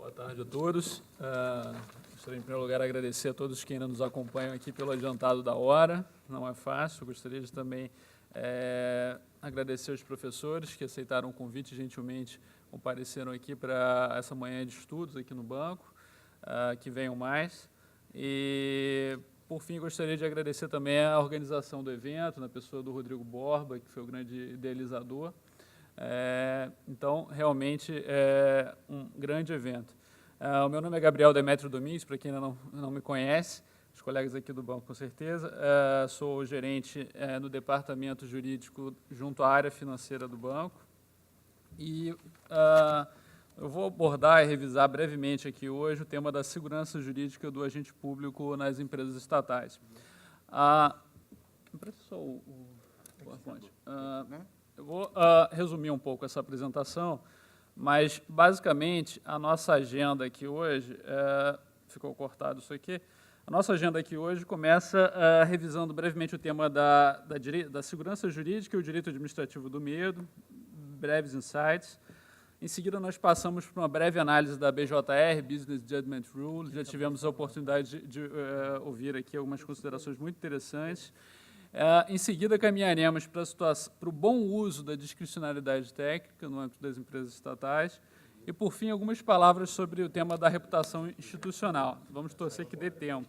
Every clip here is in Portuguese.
Boa tarde a todos. Gostaria, em primeiro lugar, de agradecer a todos que ainda nos acompanham aqui pelo adiantado da hora. Não é fácil. Gostaria de também agradecer aos professores que aceitaram o convite e gentilmente compareceram aqui para essa manhã de estudos aqui no banco, que venham mais. E, por fim, gostaria de agradecer também a organização do evento, na pessoa do Rodrigo Borba, que foi o grande idealizador. Então, realmente, é um grande evento. O meu nome é Gabriel Demetrio Domingues, para quem ainda não me conhece, os colegas aqui do banco com certeza. Sou gerente no departamento jurídico junto à área financeira do banco. E eu vou abordar e revisar brevemente aqui hoje o tema da segurança jurídica do agente público nas empresas estatais. Empresta só o PowerPoint. Eu vou resumir um pouco essa apresentação, mas, basicamente, a nossa agenda aqui hoje, ficou cortado isso aqui, a nossa agenda aqui hoje começa revisando brevemente o tema da segurança jurídica e o direito administrativo do medo, breves insights. Em seguida, nós passamos por uma breve análise da BJR, Business Judgment Rule. Já tivemos a oportunidade de ouvir aqui algumas considerações muito interessantes. Em seguida, caminharemos para o bom uso da discricionariedade técnica no âmbito das empresas estatais. E, por fim, algumas palavras sobre o tema da reputação institucional. Vamos torcer que dê tempo.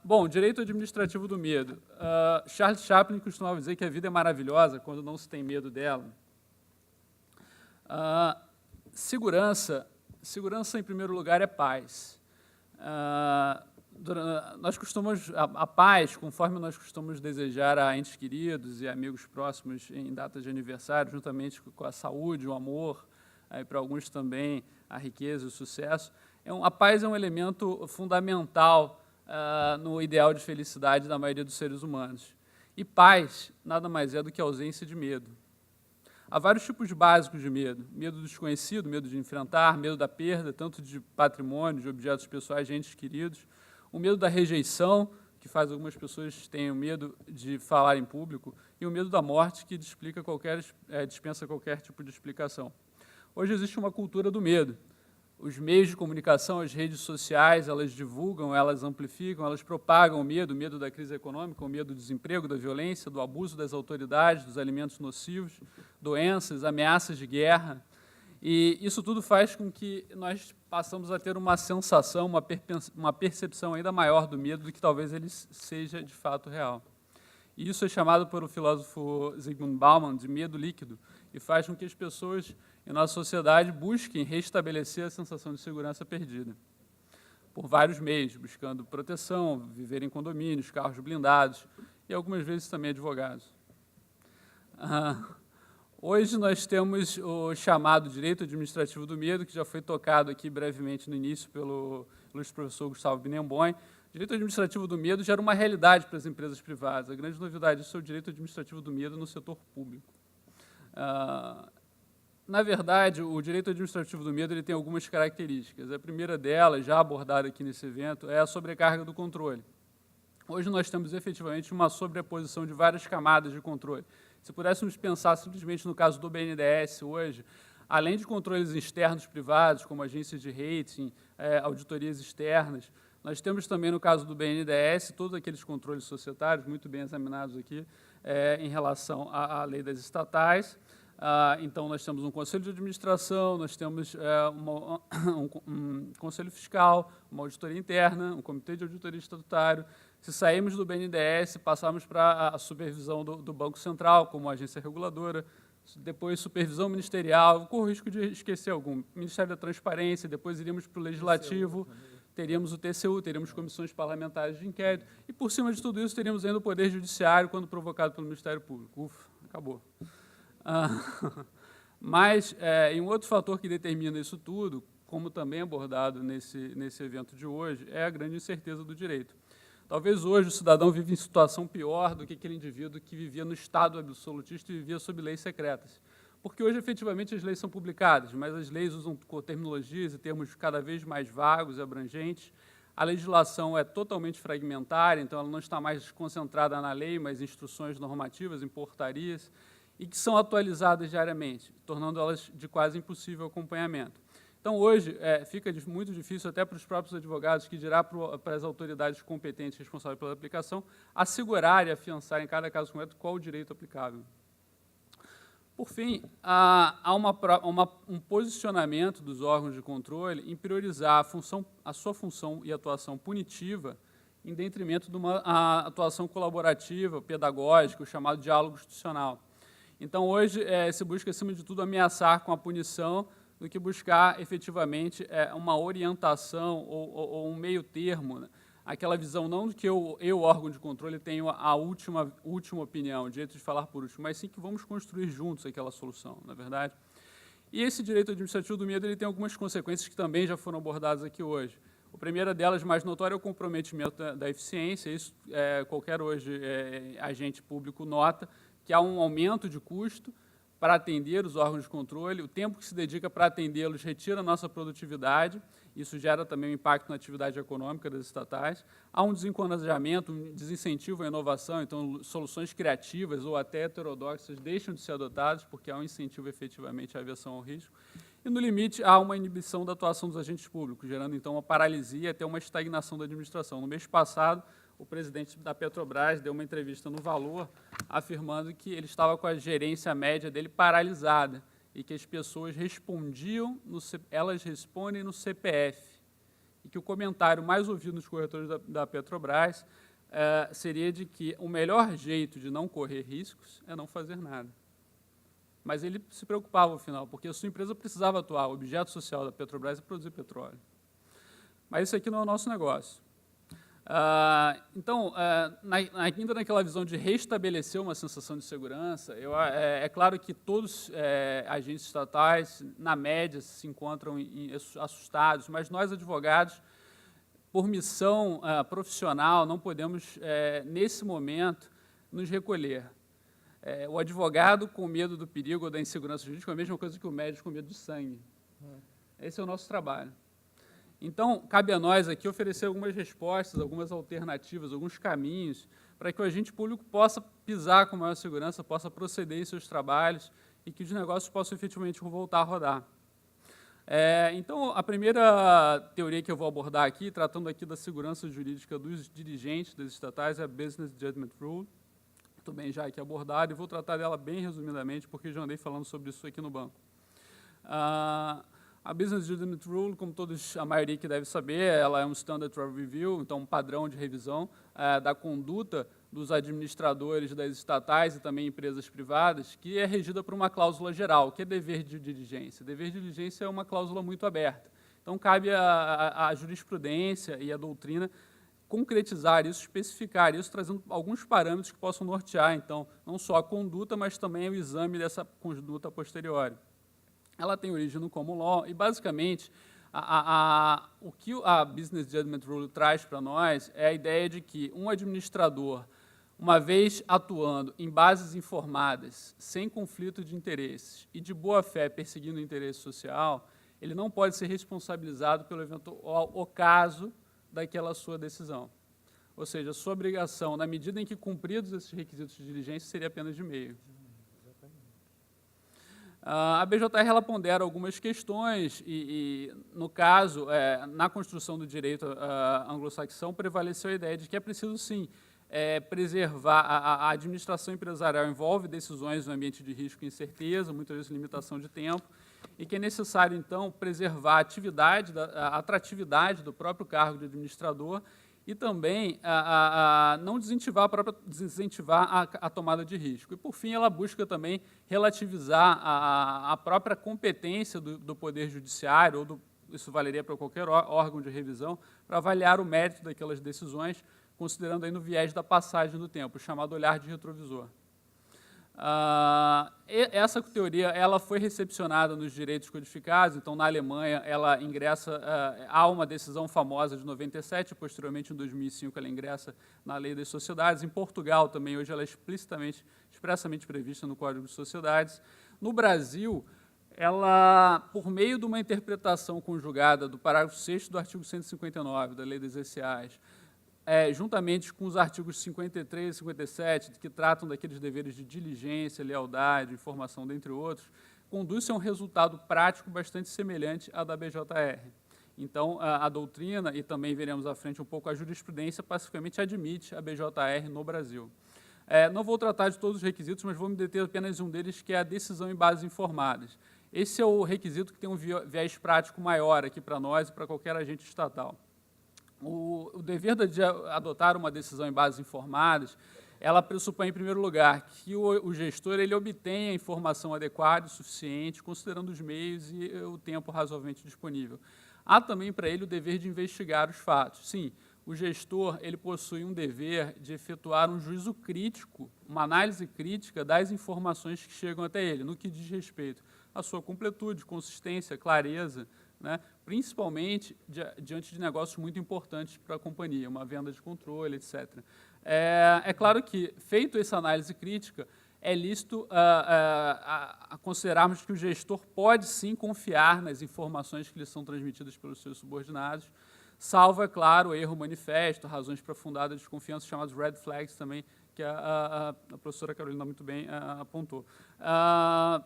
Bom, direito administrativo do medo. Charles Chaplin costumava dizer que a vida é maravilhosa quando não se tem medo dela. Segurança, em primeiro lugar, é paz. Nós costumamos, a paz, conforme nós costumamos desejar a entes queridos e amigos próximos em datas de aniversário, juntamente com a saúde, o amor, para alguns também a riqueza e o sucesso, a paz é um elemento fundamental no ideal de felicidade da maioria dos seres humanos. E paz nada mais é do que a ausência de medo. Há vários tipos básicos de medo. Medo do desconhecido, medo de enfrentar, medo da perda, tanto de patrimônio, de objetos pessoais, de entes queridos. O medo da rejeição, que faz algumas pessoas tenham medo de falar em público, e o medo da morte, que dispensa qualquer tipo de explicação. Hoje existe uma cultura do medo. Os meios de comunicação, as redes sociais, elas divulgam, elas amplificam, elas propagam o medo da crise econômica, o medo do desemprego, da violência, do abuso das autoridades, dos alimentos nocivos, doenças, ameaças de guerra. E isso tudo faz com que nós passamos a ter uma sensação, uma percepção ainda maior do medo do que talvez ele seja de fato real. E isso é chamado pelo filósofo Zygmunt Bauman de medo líquido, e faz com que as pessoas em nossa sociedade busquem restabelecer a sensação de segurança perdida, por vários meios, buscando proteção, viver em condomínios, carros blindados, e algumas vezes também advogados. Hoje nós temos o chamado direito administrativo do medo, que já foi tocado aqui brevemente no início pelo ilustre professor Gustavo Binemboim. O direito administrativo do medo gera uma realidade para as empresas privadas. A grande novidade disso é o direito administrativo do medo no setor público. Na verdade, o direito administrativo do medo ele tem algumas características. A primeira delas, já abordada aqui nesse evento, é a sobrecarga do controle. Hoje nós temos efetivamente uma sobreposição de várias camadas de controle. Se pudéssemos pensar simplesmente no caso do BNDES hoje, além de controles externos privados, como agências de rating, auditorias externas, nós temos também no caso do BNDES todos aqueles controles societários, muito bem examinados aqui, em relação à lei das estatais. Então, nós temos um conselho de administração, nós temos um conselho fiscal, uma auditoria interna, um comitê de auditoria estatutário. Se sairmos do BNDES, passarmos para a supervisão do Banco Central, como agência reguladora, depois supervisão ministerial, corro o risco de esquecer algum, Ministério da Transparência, depois iríamos para o Legislativo, teríamos o TCU, teríamos comissões parlamentares de inquérito, e por cima de tudo isso teríamos ainda o Poder Judiciário, quando provocado pelo Ministério Público. Ufa, acabou. Mas, em um outro fator que determina isso tudo, como também abordado nesse evento de hoje, é a grande incerteza do direito. Talvez hoje o cidadão vive em situação pior do que aquele indivíduo que vivia no Estado absolutista e vivia sob leis secretas. Porque hoje, efetivamente, as leis são publicadas, mas as leis usam terminologias e termos cada vez mais vagos e abrangentes. A legislação é totalmente fragmentária, então ela não está mais concentrada na lei, mas em instruções normativas, em portarias, e que são atualizadas diariamente, tornando elas de quase impossível acompanhamento. Então, hoje, fica muito difícil até para os próprios advogados, que dirá para as autoridades competentes responsáveis pela aplicação, assegurar e afiançar em cada caso concreto qual o direito aplicável. Por fim, há um posicionamento dos órgãos de controle em priorizar a sua função e atuação punitiva em detrimento de uma atuação colaborativa, pedagógica, o chamado diálogo institucional. Então, hoje, se busca, acima de tudo, ameaçar com a punição do que buscar, efetivamente, uma orientação ou um meio termo, né? Aquela visão não de que eu, órgão de controle, tenho a última opinião, o direito de falar por último, mas sim que vamos construir juntos aquela solução, não é verdade? E esse direito administrativo do medo ele tem algumas consequências que também já foram abordadas aqui hoje. A primeira delas, mais notória, é o comprometimento da eficiência. Isso, qualquer hoje agente público nota que há um aumento de custo para atender os órgãos de controle, o tempo que se dedica para atendê-los retira a nossa produtividade, isso gera também um impacto na atividade econômica das estatais. Há um desencorajamento, um desincentivo à inovação, então soluções criativas ou até heterodoxas deixam de ser adotadas, porque há um incentivo efetivamente à aversão ao risco. E, no limite, há uma inibição da atuação dos agentes públicos, gerando, então, uma paralisia e até uma estagnação da administração. No mês passado, o presidente da Petrobras deu uma entrevista no Valor, afirmando que ele estava com a gerência média dele paralisada e que as pessoas respondiam, elas respondem no CPF, e que o comentário mais ouvido nos corretores da Petrobras seria de que o melhor jeito de não correr riscos é não fazer nada. Mas ele se preocupava, ao final, porque a sua empresa precisava atuar, o objeto social da Petrobras é produzir petróleo. Mas isso aqui não é o nosso negócio. Então, ainda naquela visão de restabelecer uma sensação de segurança, é claro que todos agentes estatais, na média, se encontram assustados, mas nós, advogados, por missão profissional, não podemos, nesse momento, nos recolher. O advogado com medo do perigo ou da insegurança jurídica é a mesma coisa que o médico com medo de sangue. Esse é o nosso trabalho. Então, cabe a nós aqui oferecer algumas respostas, algumas alternativas, alguns caminhos para que o agente público possa pisar com maior segurança, possa proceder em seus trabalhos e que os negócios possam efetivamente voltar a rodar. Então, a primeira teoria que eu vou abordar aqui, tratando aqui da segurança jurídica dos dirigentes das estatais, é a Business Judgment Rule. Muito bem já aqui abordado, e vou tratar dela bem resumidamente, porque já andei falando sobre isso aqui no banco. A Business Judgment Rule, como a maioria que deve saber, ela é um Standard of Review, então um padrão de revisão da conduta dos administradores das estatais e também empresas privadas, que é regida por uma cláusula geral, que é dever de diligência. Dever de diligência é uma cláusula muito aberta. Então, cabe à jurisprudência e à doutrina concretizar isso, especificar isso, trazendo alguns parâmetros que possam nortear, então, não só a conduta, mas também o exame dessa conduta a posteriori. Ela tem origem no Common Law e, basicamente, o que a Business Judgment Rule traz para nós é a ideia de que um administrador, uma vez atuando em bases informadas, sem conflito de interesses e de boa-fé perseguindo o interesse social, ele não pode ser responsabilizado pelo eventual ocaso daquela sua decisão. Ou seja, a sua obrigação, na medida em que cumpridos esses requisitos de diligência, seria apenas de meio. A BJR ela pondera algumas questões e no caso, na construção do direito anglo-saxão, prevaleceu a ideia de que é preciso, sim, preservar. A administração empresarial envolve decisões no ambiente de risco e incerteza, muitas vezes limitação de tempo, e que é necessário, então, preservar a atratividade do próprio cargo de administrador e também não desincentivar a tomada de risco. E, por fim, ela busca também relativizar a própria competência do Poder Judiciário, isso valeria para qualquer órgão de revisão, para avaliar o mérito daquelas decisões, considerando aí no viés da passagem do tempo, o chamado olhar de retrovisor. Essa teoria ela foi recepcionada nos direitos codificados, então, na Alemanha, ela ingressa, há uma decisão famosa de 97, posteriormente, em 2005, ela ingressa na Lei das Sociedades. Em Portugal, também, hoje, ela é expressamente prevista no Código de Sociedades. No Brasil, ela, por meio de uma interpretação conjugada do parágrafo 6º do artigo 159 da Lei das SAs, juntamente com os artigos 53 e 57, que tratam daqueles deveres de diligência, lealdade, informação, dentre outros, conduz a um resultado prático bastante semelhante à da BJR. Então, a doutrina, e também veremos à frente um pouco a jurisprudência, pacificamente admite a BJR no Brasil. Não vou tratar de todos os requisitos, mas vou me deter apenas em um deles, que é a decisão em bases informadas. Esse é o requisito que tem um viés prático maior aqui para nós e para qualquer agente estatal. O dever de adotar uma decisão em bases informadas, ela pressupõe, em primeiro lugar, que o gestor ele obtenha a informação adequada e suficiente, considerando os meios e o tempo razoavelmente disponível. Há também para ele o dever de investigar os fatos. Sim, o gestor ele possui um dever de efetuar um juízo crítico, uma análise crítica das informações que chegam até ele, no que diz respeito à sua completude, consistência, clareza, né, principalmente diante de negócios muito importantes para a companhia, uma venda de controle, etc. É claro que, feito essa análise crítica, é lícito a considerarmos que o gestor pode, sim, confiar nas informações que lhe são transmitidas pelos seus subordinados, salvo, é claro, erro manifesto, razões para fundada desconfiança, chamadas red flags também, que a professora Carolina muito bem apontou. Há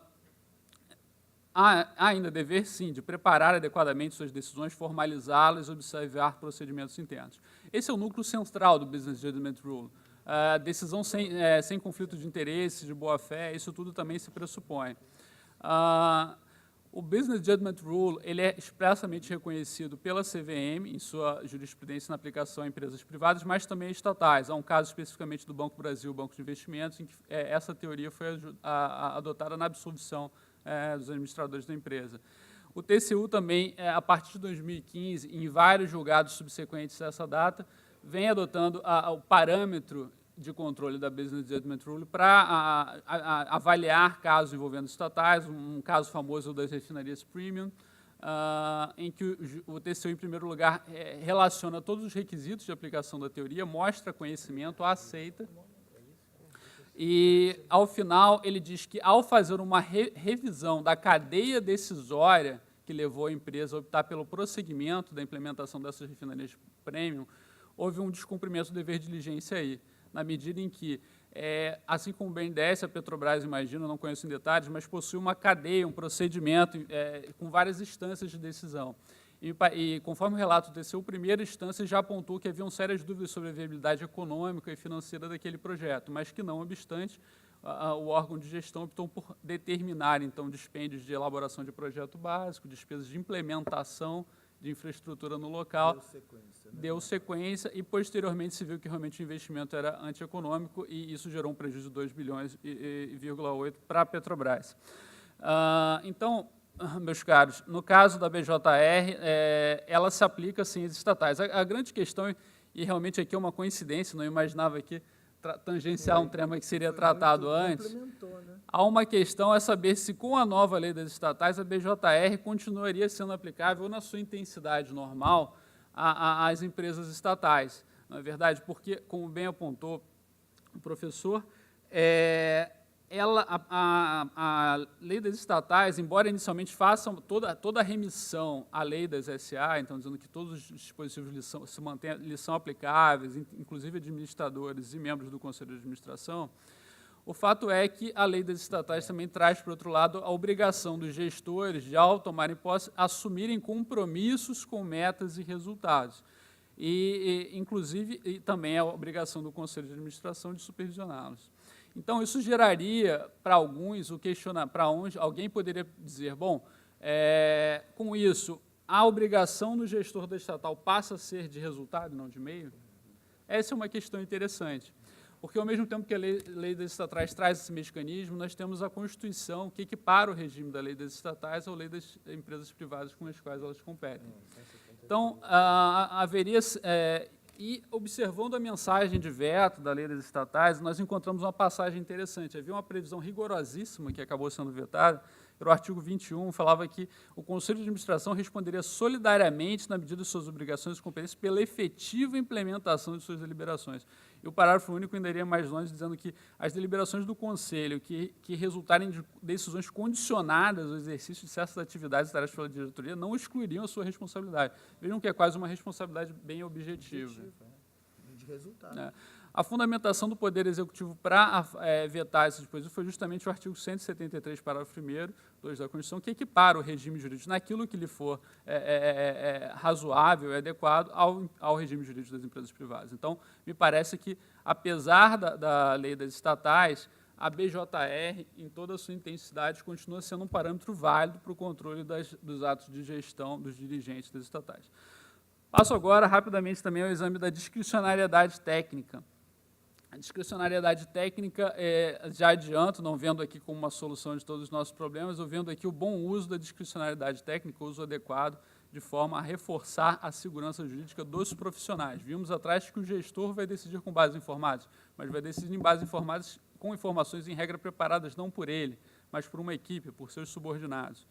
ainda dever, sim, de preparar adequadamente suas decisões, formalizá-las e observar procedimentos internos. Esse é o núcleo central do Business Judgment Rule. Decisão sem conflito de interesse, de boa-fé, isso tudo também se pressupõe. O Business Judgment Rule ele é expressamente reconhecido pela CVM em sua jurisprudência na aplicação a empresas privadas, mas também estatais. Há um caso especificamente do Banco Brasil, Banco de Investimentos, em que essa teoria foi adotada na absolvição dos administradores da empresa. O TCU também, a partir de 2015, em vários julgados subsequentes a essa data, vem adotando o parâmetro de controle da Business Judgment Rule para avaliar casos envolvendo estatais, um caso famoso das refinarias Premium, em que o TCU, em primeiro lugar, relaciona todos os requisitos de aplicação da teoria, mostra conhecimento, aceita, e, ao final, ele diz que, ao fazer uma revisão da cadeia decisória que levou a empresa a optar pelo prosseguimento da implementação dessas refinarias premium, houve um descumprimento do dever de diligência aí, na medida em que, assim como o BNDES, a Petrobras, imagino, não conheço em detalhes, mas possui uma cadeia, um procedimento com várias instâncias de decisão. E, conforme o relato do TCU, a primeira instância já apontou que haviam sérias dúvidas sobre a viabilidade econômica e financeira daquele projeto, mas que, não obstante, o órgão de gestão optou por determinar, então, dispêndios de elaboração de projeto básico, despesas de implementação de infraestrutura no local, deu sequência e, posteriormente, se viu que realmente o investimento era antieconômico e isso gerou um prejuízo de 2,8 bilhões para a Petrobras. Então, meus caros, no caso da BJR, ela se aplica, sim, às estatais. A grande questão, e realmente aqui é uma coincidência, não imaginava aqui tangenciar um tema que seria tratado antes, né? Há uma questão é saber se, com a nova lei das estatais, a BJR continuaria sendo aplicável na sua intensidade normal às empresas estatais. Não é verdade? Porque, como bem apontou o professor, a lei das estatais, embora inicialmente façam toda a remissão à lei das SA, então dizendo que todos os dispositivos lhes são aplicáveis, inclusive administradores e membros do Conselho de Administração, o fato é que a lei das estatais também traz, por outro lado, a obrigação dos gestores de, ao tomarem posse, assumirem compromissos com metas e resultados. Inclusive, também a obrigação do Conselho de Administração de supervisioná-los. Então, isso geraria, para alguns, para onde alguém poderia dizer, bom, com isso, a obrigação do gestor da estatal passa a ser de resultado, não de meio? Essa é uma questão interessante, porque, ao mesmo tempo que a lei das estatais traz esse mecanismo, nós temos a Constituição, que equipara o regime da lei das estatais à lei das empresas privadas com as quais elas competem. Então, haveria... E, observando a mensagem de veto da lei das estatais, nós encontramos uma passagem interessante. Havia uma previsão rigorosíssima que acabou sendo vetada, era o artigo 21, falava que o Conselho de Administração responderia solidariamente, na medida de suas obrigações e competências, pela efetiva implementação de suas deliberações. E o parágrafo único ainda iria mais longe, dizendo que as deliberações do Conselho que resultarem de decisões condicionadas ao exercício de certas atividades e tarefas pela diretoria não excluiriam a sua responsabilidade. Vejam que é quase uma responsabilidade bem objetiva. De resultado. A fundamentação do Poder Executivo para vetar esse dispositivo foi justamente o artigo 173, parágrafo 1º, 2 da Constituição, que equipara o regime jurídico naquilo que lhe for razoável e adequado ao regime jurídico das empresas privadas. Então, me parece que, apesar da lei das estatais, a BJR, em toda a sua intensidade, continua sendo um parâmetro válido para o controle dos atos de gestão dos dirigentes das estatais. Passo agora, rapidamente, também ao exame da discricionariedade técnica. A discricionariedade técnica, já adianto, não vendo aqui como uma solução de todos os nossos problemas, eu vendo aqui o bom uso da discricionariedade técnica, o uso adequado, de forma a reforçar a segurança jurídica dos profissionais. Vimos atrás que o gestor vai decidir com base em informados, mas vai decidir em base em informados com informações, em regra, preparadas não por ele, mas por uma equipe, por seus subordinados.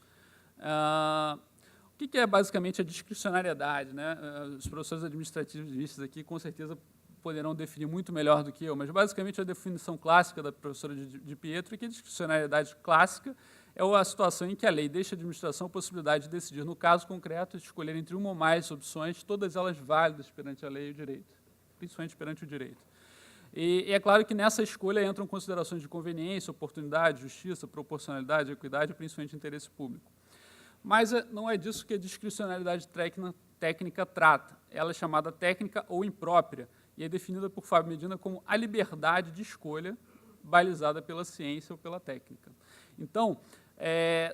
O que é basicamente a discricionariedade, né? Os professores administrativistas aqui, com certeza, poderão definir muito melhor do que eu, mas basicamente a definição clássica da professora de Pietro é que a discricionariedade clássica é a situação em que a lei deixa à administração a possibilidade de decidir, no caso concreto, escolher entre uma ou mais opções, todas elas válidas perante a lei e o direito, principalmente perante o direito. E é claro que nessa escolha entram considerações de conveniência, oportunidade, justiça, proporcionalidade, equidade e principalmente interesse público. Mas não é disso que a discricionariedade técnica trata. Ela é chamada técnica ou imprópria e é definida por Fábio Medina como a liberdade de escolha balizada pela ciência ou pela técnica. Então,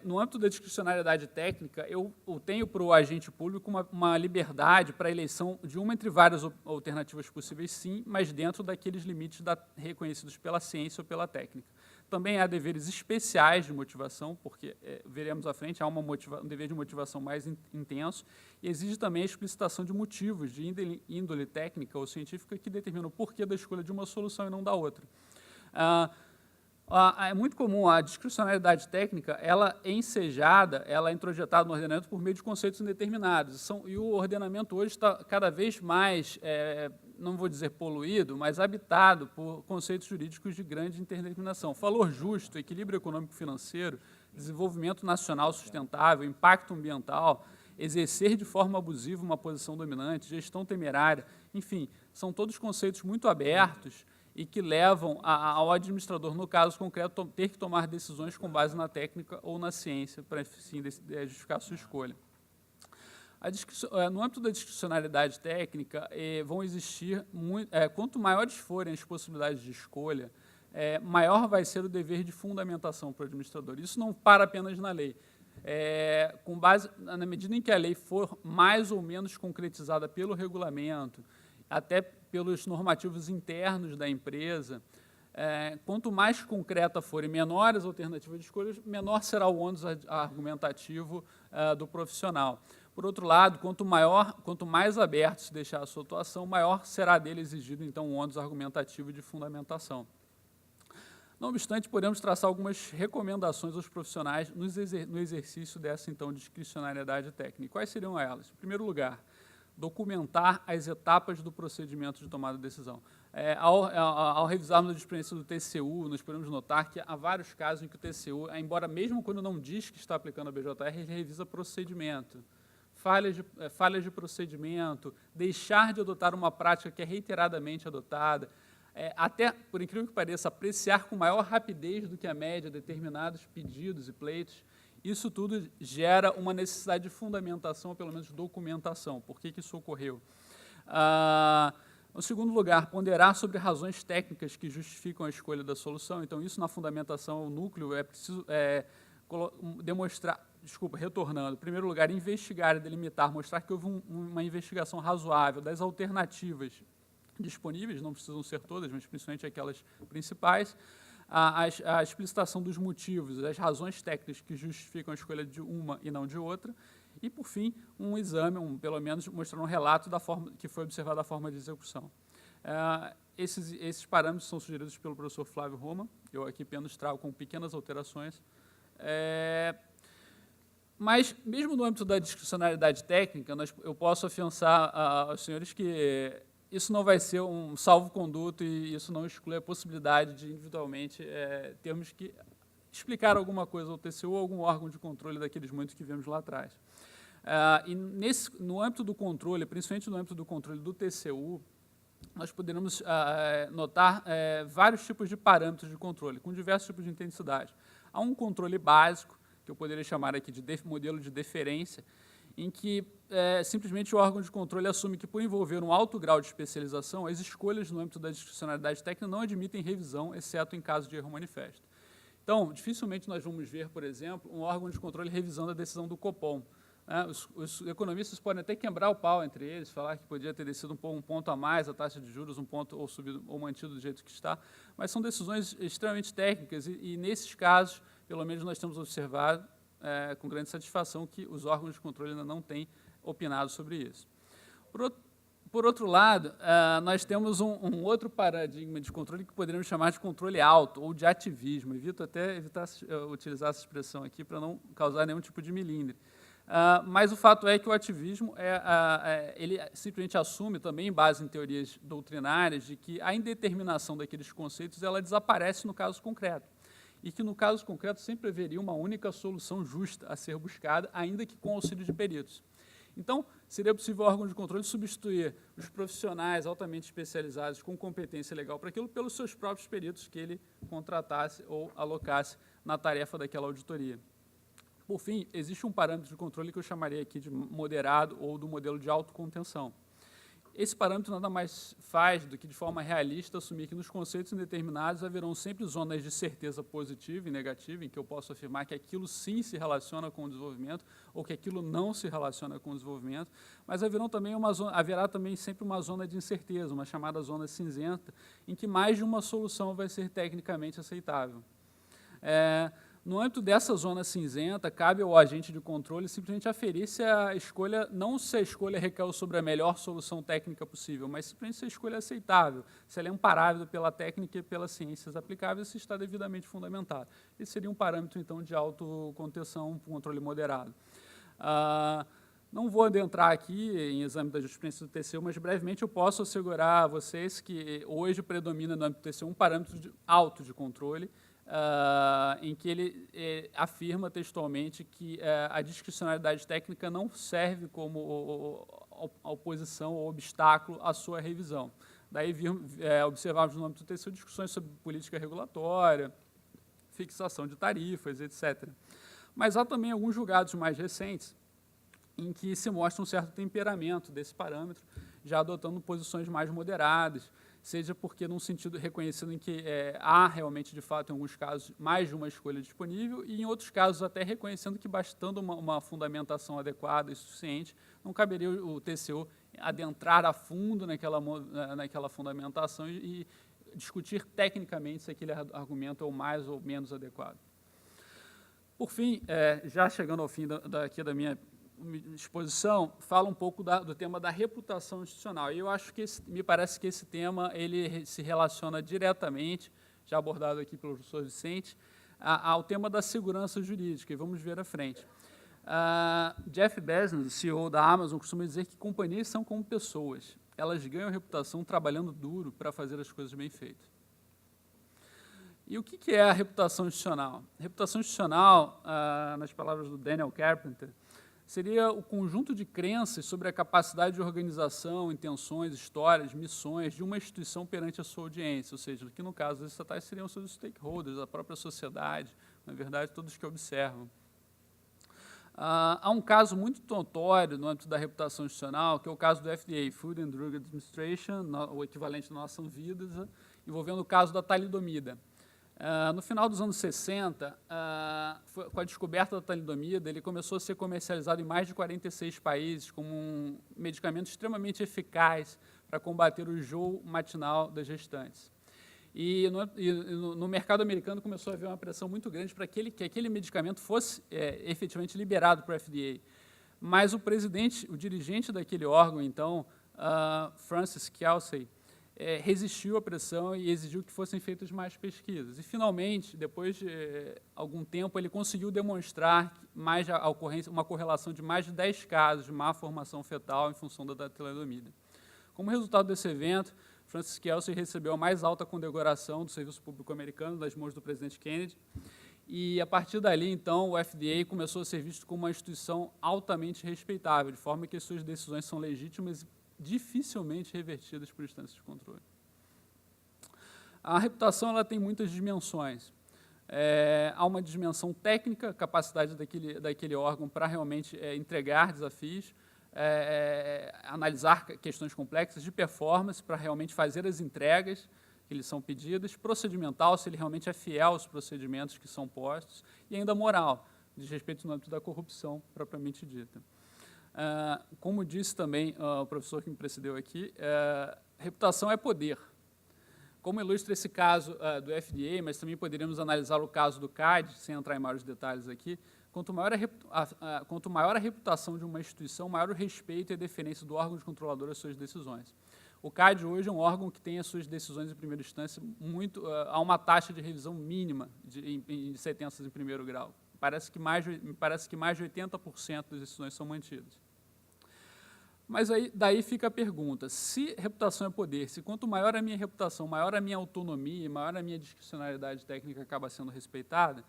no âmbito da discricionariedade técnica, eu tenho para o agente público uma liberdade para a eleição de uma entre várias alternativas possíveis, sim, mas dentro daqueles limites reconhecidos pela ciência ou pela técnica. Também há deveres especiais de motivação, porque, veremos à frente, há um dever de motivação mais intenso, e exige também a explicitação de motivos de índole técnica ou científica que determinam o porquê da escolha de uma solução e não da outra. É muito comum a discricionariedade técnica, ela é ensejada, ela é introjetada no ordenamento por meio de conceitos indeterminados. E o ordenamento hoje está cada vez mais, não vou dizer poluído, mas habitado por conceitos jurídicos de grande indeterminação. Valor justo, equilíbrio econômico-financeiro, desenvolvimento nacional sustentável, impacto ambiental, exercer de forma abusiva uma posição dominante, gestão temerária, enfim, são todos conceitos muito abertos e que levam ao administrador, no caso concreto, ter que tomar decisões com base na técnica ou na ciência para, enfim, justificar a sua escolha. No âmbito da discricionariedade técnica, vão existir, quanto maiores forem as possibilidades de escolha, maior vai ser o dever de fundamentação para o administrador. Isso não para apenas na lei. Com base, na medida em que a lei for mais ou menos concretizada pelo regulamento, até pelos normativos internos da empresa, quanto mais concreta for e menores as alternativas de escolha, menor será o ônus argumentativo do profissional. Por outro lado, quanto mais aberto se deixar a sua atuação, maior será dele exigido, então, o ônus argumentativo de fundamentação. Não obstante, podemos traçar algumas recomendações aos profissionais no exercício dessa, então, discricionariedade técnica. Quais seriam elas? Em primeiro lugar, documentar as etapas do procedimento de tomada de decisão. Ao revisarmos a experiência do TCU, nós podemos notar que há vários casos em que o TCU, embora mesmo quando não diz que está aplicando a BJR, ele revisa procedimento. Falhas de procedimento, deixar de adotar uma prática que é reiteradamente adotada, até, por incrível que pareça, apreciar com maior rapidez do que a média determinados pedidos e pleitos. Isso tudo gera uma necessidade de fundamentação, ou pelo menos documentação. Por que isso ocorreu? Em segundo lugar, ponderar sobre razões técnicas que justificam a escolha da solução. Então, isso na fundamentação, o núcleo, é preciso demonstrar, retornando. Em primeiro lugar, investigar e delimitar, mostrar que houve uma investigação razoável das alternativas disponíveis, não precisam ser todas, mas principalmente aquelas principais, a explicitação dos motivos, as razões técnicas que justificam a escolha de uma e não de outra, e, por fim, um exame, pelo menos, mostrando um relato da forma que foi observada a forma de execução. Esses parâmetros são sugeridos pelo professor Flávio Roma, eu aqui apenas trago com pequenas alterações. Mas, mesmo no âmbito da discricionariedade técnica, eu posso afiançar aos senhores que isso não vai ser um salvo-conduto e isso não exclui a possibilidade de, individualmente, termos que explicar alguma coisa ao TCU ou algum órgão de controle daqueles muitos que vimos lá atrás. E no âmbito do controle, principalmente no âmbito do controle do TCU, nós poderíamos notar vários tipos de parâmetros de controle, com diversos tipos de intensidade. Há um controle básico, que eu poderia chamar aqui de modelo de deferência, em que simplesmente o órgão de controle assume que, por envolver um alto grau de especialização, as escolhas no âmbito da discricionalidade técnica não admitem revisão, exceto em caso de erro manifesto. Então, dificilmente nós vamos ver, por exemplo, um órgão de controle revisando a decisão do Copom. Os economistas podem até quebrar o pau entre eles, falar que podia ter descido um ponto a mais a taxa de juros, um ponto ou subido ou mantido do jeito que está, mas são decisões extremamente técnicas e nesses casos, pelo menos nós temos observado com grande satisfação que os órgãos de controle ainda não têm opinado sobre isso. Por outro lado, nós temos um outro paradigma de controle que poderíamos chamar de controle alto ou de ativismo. Evito até evitar utilizar essa expressão aqui para não causar nenhum tipo de milindre. Mas o fato é que o ativismo ele simplesmente assume, também em base em teorias doutrinárias, de que a indeterminação daqueles conceitos ela desaparece no caso concreto. E que, no caso concreto, sempre haveria uma única solução justa a ser buscada, ainda que com auxílio de peritos. Então, seria possível o órgão de controle substituir os profissionais altamente especializados com competência legal para aquilo pelos seus próprios peritos que ele contratasse ou alocasse na tarefa daquela auditoria. Por fim, existe um parâmetro de controle que eu chamaria aqui de moderado ou do modelo de autocontenção. Esse parâmetro nada mais faz do que, de forma realista, assumir que nos conceitos indeterminados haverão sempre zonas de certeza positiva e negativa, em que eu posso afirmar que aquilo sim se relaciona com o desenvolvimento ou que aquilo não se relaciona com o desenvolvimento, mas haverá também sempre uma zona de incerteza, uma chamada zona cinzenta, em que mais de uma solução vai ser tecnicamente aceitável. No âmbito dessa zona cinzenta, cabe ao agente de controle simplesmente aferir se a escolha, não se a escolha recaiu sobre a melhor solução técnica possível, mas simplesmente se a escolha é aceitável, se ela é amparável pela técnica e pelas ciências aplicáveis, se está devidamente fundamentado. Esse seria um parâmetro, então, de autocontenção, um controle moderado. Não vou adentrar aqui em exame da jurisprudência do TCU, mas brevemente eu posso assegurar a vocês que hoje predomina no âmbito do TCU um parâmetro alto de controle, em que ele afirma textualmente que a discricionalidade técnica não serve como oposição ou obstáculo à sua revisão. Daí observamos no âmbito do TCU discussões sobre política regulatória, fixação de tarifas, etc. Mas há também alguns julgados mais recentes em que se mostra um certo temperamento desse parâmetro, já adotando posições mais moderadas, seja porque, num sentido reconhecendo em que há realmente, de fato, em alguns casos, mais de uma escolha disponível, e em outros casos até reconhecendo que, bastando uma fundamentação adequada e suficiente, não caberia o TCU adentrar a fundo naquela fundamentação e discutir tecnicamente se aquele argumento é o mais ou menos adequado. Por fim, já chegando ao fim aqui da minha exposição, fala um pouco do tema da reputação institucional. E eu acho que me parece que esse tema ele se relaciona diretamente, já abordado aqui pelo professor Vicente, ao tema da segurança jurídica, e vamos ver à frente. Jeff Bezos, CEO da Amazon, costuma dizer que companhias são como pessoas. Elas ganham reputação trabalhando duro para fazer as coisas bem feitas. E o que é a reputação institucional? Reputação institucional, nas palavras do Daniel Carpenter, seria o conjunto de crenças sobre a capacidade de organização, intenções, histórias, missões de uma instituição perante a sua audiência, ou seja, que no caso dos estatais seriam seus stakeholders, a própria sociedade, na verdade, todos que observam. Há um caso muito notório no âmbito da reputação institucional, que é o caso do FDA, Food and Drug Administration, o equivalente da nossa Anvisa, envolvendo o caso da talidomida. No final dos anos 60, com a descoberta da talidomida, ele começou a ser comercializado em mais de 46 países como um medicamento extremamente eficaz para combater o enjoo matinal das gestantes. E no mercado americano começou a haver uma pressão muito grande para que aquele medicamento fosse efetivamente liberado para o FDA. Mas o dirigente daquele órgão, então, Francis Kelsey, resistiu à pressão e exigiu que fossem feitas mais pesquisas. E, finalmente, depois de algum tempo, ele conseguiu demonstrar uma correlação de mais de 10 casos de má formação fetal em função da talidomida. Como resultado desse evento, Francis Kelsey recebeu a mais alta condecoração do Serviço Público Americano das mãos do presidente Kennedy, e, a partir dali, então, o FDA começou a ser visto como uma instituição altamente respeitável, de forma que as suas decisões são legítimas dificilmente revertidas por instâncias de controle. A reputação ela tem muitas dimensões. Há uma dimensão técnica, capacidade daquele órgão para realmente entregar desafios, analisar questões complexas de performance para realmente fazer as entregas que lhe são pedidas, procedimental, se ele realmente é fiel aos procedimentos que são postos, e ainda moral, diz respeito no âmbito da corrupção propriamente dita. Como disse também o professor que me precedeu aqui, reputação é poder. Como ilustra esse caso do FDA, mas também poderíamos analisar o caso do CAD, sem entrar em maiores detalhes aqui, quanto maior a reputação de uma instituição, maior o respeito e a deferência do órgão de controlador às suas decisões. O CAD hoje é um órgão que tem as suas decisões em primeira instância a uma taxa de revisão mínima de sentenças em primeiro grau. Me parece que mais de 80% das decisões são mantidas. Mas daí fica a pergunta, se reputação é poder, se quanto maior a minha reputação, maior a minha autonomia, maior a minha discricionalidade técnica acaba sendo respeitada,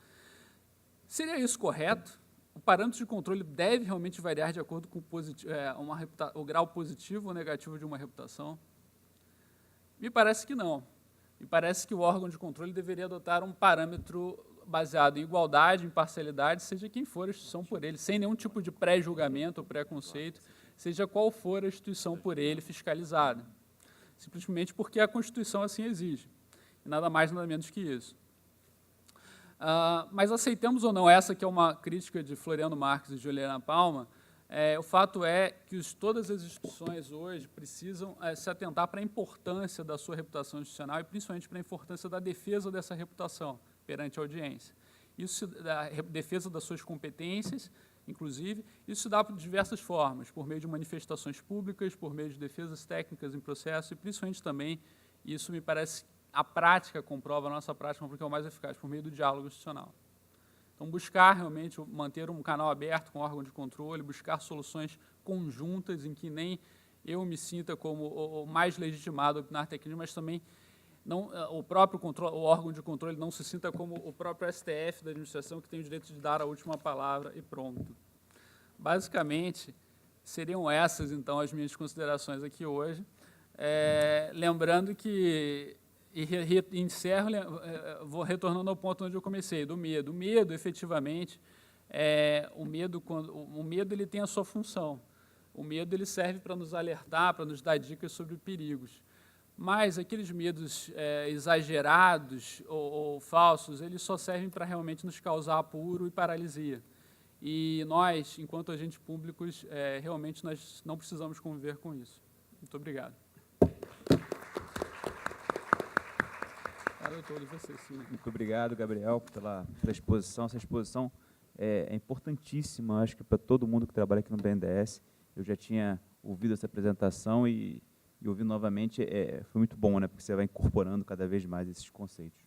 seria isso correto? O parâmetro de controle deve realmente variar de acordo com o grau positivo ou negativo de uma reputação? Me parece que não. Me parece que o órgão de controle deveria adotar um parâmetro baseado em igualdade, imparcialidade, seja quem for a instituição por ele, sem nenhum tipo de pré-julgamento ou preconceito, seja qual for a instituição por ele fiscalizada. Simplesmente porque a Constituição assim exige. E nada mais, nada menos que isso. Mas aceitamos ou não, essa que é uma crítica de Floriano Marques e Juliana Palma, o fato é que todas as instituições hoje precisam se atentar para a importância da sua reputação institucional e principalmente para a importância da defesa dessa reputação perante a audiência. Isso, a defesa das suas competências, inclusive, isso se dá de diversas formas, por meio de manifestações públicas, por meio de defesas técnicas em processo e principalmente também, isso me parece, a prática comprova, a nossa prática comprova que é o mais eficaz, por meio do diálogo institucional. Então, buscar realmente manter um canal aberto com o órgão de controle, buscar soluções conjuntas em que nem eu me sinta como o mais legitimado a opinar tecnicamente, mas também não, o órgão de controle não se sinta como o próprio STF da administração, que tem o direito de dar a última palavra e pronto. Basicamente, seriam essas, então, as minhas considerações aqui hoje. Lembrando que, encerro, vou retornando ao ponto onde eu comecei, do medo. O medo, efetivamente, o medo ele tem a sua função. O medo ele serve para nos alertar, para nos dar dicas sobre perigos. Mas aqueles medos exagerados ou falsos, eles só servem para realmente nos causar apuro e paralisia. E nós, enquanto agentes públicos, realmente nós não precisamos conviver com isso. Muito obrigado. Muito obrigado, Gabriel, pela exposição. Essa exposição é importantíssima, acho que para todo mundo que trabalha aqui no BNDES. Eu já tinha ouvido essa apresentação e ouvir novamente foi muito bom, né, porque você vai incorporando cada vez mais esses conceitos.